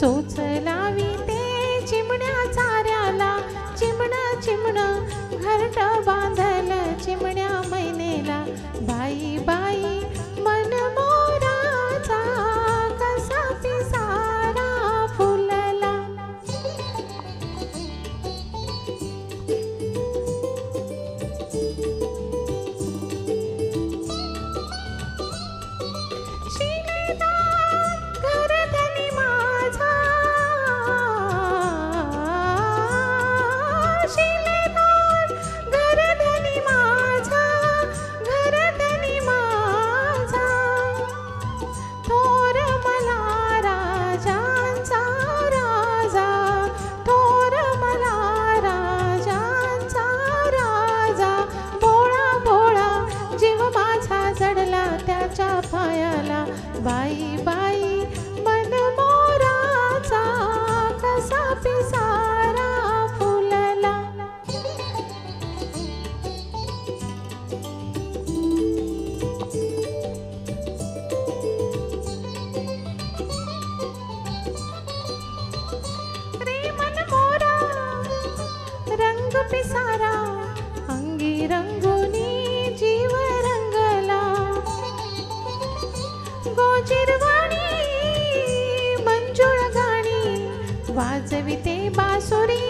चोच लाविते चिमण्या चाऱ्याला, चिमण चिमण घरट बांधल चिमण्या मैनेला. बाई बाई मन मोराचा कसा पिसारा फुलला. शिलेदार घरधनी माझा, शिलेदार घरधनी माझा, घरधनी माझा. थोर मला राजांचा राजा, थोर मला राजांचा राजा. भोळा भोळा जीव माझा जडला त्याच्या पायाला. बाई बाई मन मोराचा कसा पिसारा फुलला. रे मन मोरा रंग पिसारा, अंगी रंगुनी जीव रंगला. गोजिरवाणी मंजुळ गाणी वाजविते बासुरी.